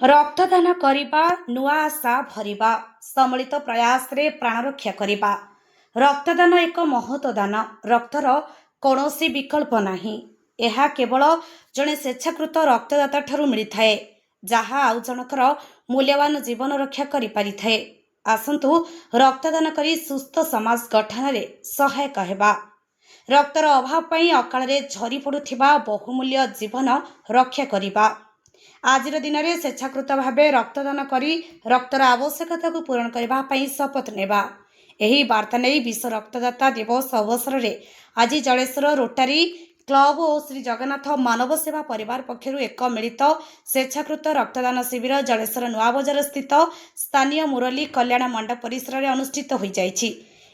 रक्तदान करिबा नुआ आशा भरिबा सम्मिलित प्रयास रे प्राण रक्षा करिबा। रक्तदान एक महत्व दान। रक्तर कौनसी विकल्प नाही। यह केवल जड़े स्वेच्छाकृत रक्तदाता ठारू मिलिथाए जहा आउ जनकर मूल्यवान जीवन रक्षा करि पारिथाए। आसंतु रक्तदान करी सुस्थ समाज गठन रे सहायक हेबा। रक्तर अभाव पई अकाल रे झरी पड़ुथिबा बहुमूल्य जीवन रक्षा करिबा। आजिर दिन में स्वेच्छाकृत भाव रक्तदान करी रक्तर आवश्यकता को पूरण करने शपथ नेबा। एही वार्ता नहीं विश्व रक्तदाता दिवस अवसर में आज जलेश्वर रोटारी क्लब और श्री जगन्नाथ मानव सेवा परिवार पक्षर एक मिलित स्वेच्छाकृत रक्तदान शिविर जलेश्वर नुआ बजार स्थित स्थानीय मुरली कल्याण मंडप परिसर में अनुष्ठित हो जाइछि।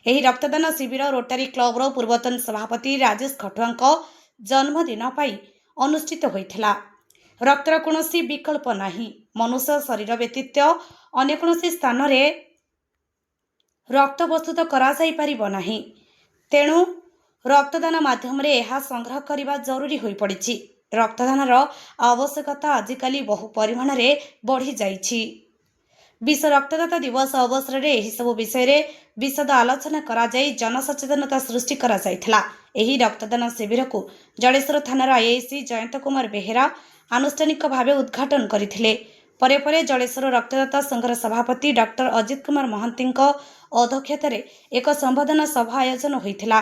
एही रक्तदान शिविर रोटारी क्लब पूर्वतन सभापति राजेश खटुआ जन्मदिन पर अनुष्ठित होइथिला। रक्तर कौनसी विकल्प नाही। मनुष्य शरीर व्यतीत अन्य कौनसी स्थान रे रक्त प्रस्तुत करा जाई परिबो नाही। तेणु रक्तदान माध्यम रे एहा संग्रह करने जरूरी होई पड़िछि। रक्तदानर आवश्यकता आजिकाली बहु परिमाण रे बढ़ी जाइछि। विश्व रक्तदाता दिवस अवसर में यही सब विषय रे विशद आलोचना करा जाई जनसचेतनता सृष्टि करा जाइथिला। एही रक्तदान शिविर को जलेश्वर थानार आईआईसी जयंत कुमार बेहेरा आनुष्ठानिक भाव उद्घाटन करथिले। परे परे जलेश्वर रक्तदाता संघर सभापति डॉक्टर अजित कुमार महांती अध्यक्षतार एक संबोधन सभा आयोजन होइथिला।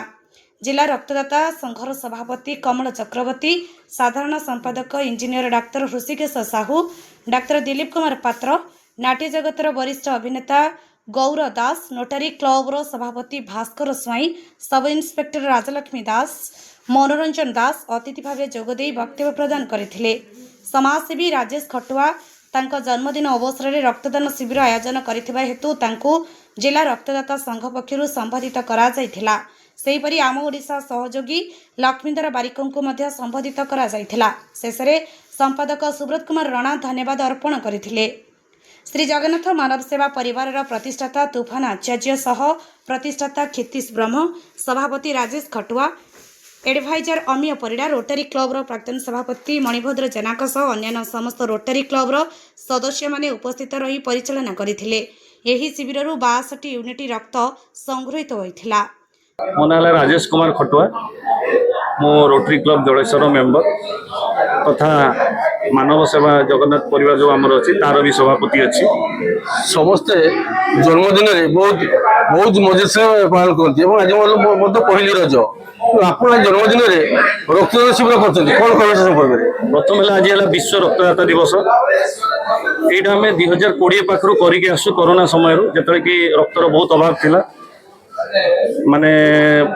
जिला रक्तदाता संघर सभापति कमल चक्रवर्ती, साधारण संपादक engineer doctor Hrishikesh Sahu, doctor Dilip Kumar पात्र, नाट्य जगतर वरिष्ठ अभिनेता गौर दास, नोटारी क्लब सभापति भास्कर स्वाई, सब इन्स्पेक्टर राजलक्ष्मी दास, मनोरंजन दास अतिथि भाव जोगदे वक्तव्य प्रदान करथिले। समाजसेवी राजेश खटुआ तांको जन्मदिन अवसर में रक्तदान शिविर आयोजन करथिबा हेतु तांको जिला रक्तदाता संघ पक्षरु संबोधित करा जायथिला। सेहीपरि आम ओडिशा सहयोगी लक्ष्मीधर बारिकों को मध्य संबोधित करा जायथिला। शेषरे संपादक सुब्रत कुमार राणा धन्यवाद अर्पण करथिले। श्री जगन्नाथ मानव सेवा परिवार प्रतिष्ठाता तूफान आचार्य सह प्रतिष्ठाता क्षितिश ब्रह्म, सभापति राजेश खटुआ, एडभाइजर अमीय परिडा, रोटारी क्लब प्राक्तन सभापति मणिभद्र जेनाक सह अन्य समस्त रोटारी क्लब सदस्य माने उपस्थित रही परिचालना करथिले। एही शिविररु 62 यूनिट रक्त संग्रहित होइथिला। मो ना राजेश कुमार खटुआ, मो रोटरी क्लब जलेश्वर मेंबर तथा मानव सेवा जगन्नाथ परिवार जो आमर अच्छी तार भी सभापति अच्छी। समस्ते जन्मदिन में बहुत बहुत मजा से पालन करती आज मतलब पहली रज आप जन्मदिन में रक्तदान शिविर कर कौन कह संपर्क प्रथम है आज है विश्व रक्तदाता दिवस। यहाँ आम 2020 पाखु करके आसु कोरोना समय जो कि रक्तर बहुत अभाव थिला। माने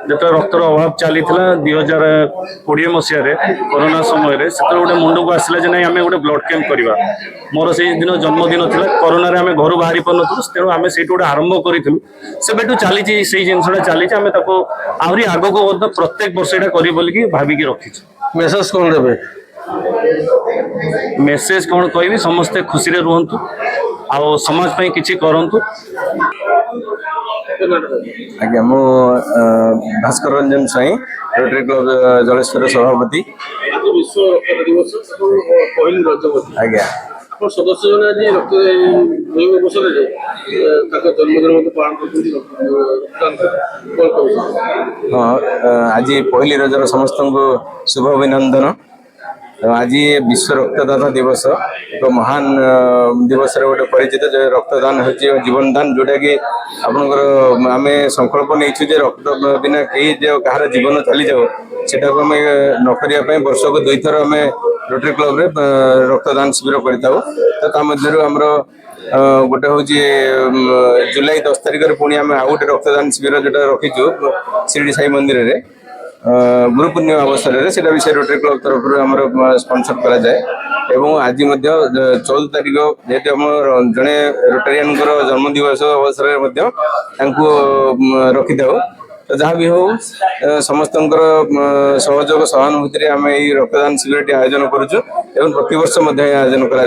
जो रक्तर अभाव चली 2020 मसीह कोरोना समय से गोटे मुंड को आसला जे नहीं आम गोटे ब्लड कैंप करवा। मोर से दिन जन्मदिन थी कोरोना आम घर बाहरी पार्न तेणु आम से गोटे आरंभ करूँ से चली जिनसा चली आम आहरी आग को प्रत्येक वर्ष यहाँ कर भाविकी रखी। मेसेज कौन देवे? मेसेज कौन कह समस्ते खुशी रुहतु आ समाज पे किसी करंतु। आज्ञा मु भास्कर रंजन साई रोटरी क्लब जलेश्वर सभापति। आज्ञा सदस्य रक्त अवसर जन्मदिन पालन हाँ आज पहली रजर समस्त को शुभ अभिनंदन। आज विश्व रक्तदाता दिवस एक महान दिवस गोटे परिचित जो रक्तदान हो जीवन दान जोटा कि आपंकर आम संकल्प नहीं रक्त बिना कहीं जो कहार जीवन चली जाओ सेटा को आम न करने वर्ष को 2 थर आम रोटरी क्लब रे रक्तदान शिविर कर आमर गोटे हूँ जुलाई 10 तारिख पुणी आम आउ गोटे रक्तदान शिविर जोटा रखीचु शिरडी साई मंदिर रे गुरु पूर्णिमा अवसर में से विषय रोटरी क्लब तरफ स्पॉन्सर करा जाए। एवं आज 14 तारिख जेहेतु आम जड़े रोटारियन जन्म दिवस अवसर रखी था तो जहाँ भी हो समस्त सहयोग सहानुभूति आम ये रक्तदान शिविर आयोजन करुचु एवं प्रतिवर्ष आयोजन करा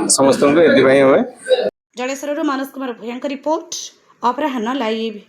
समस्त जलेश्वर मानस कुमार भूया रिपोर्ट अपराह्न लाइव।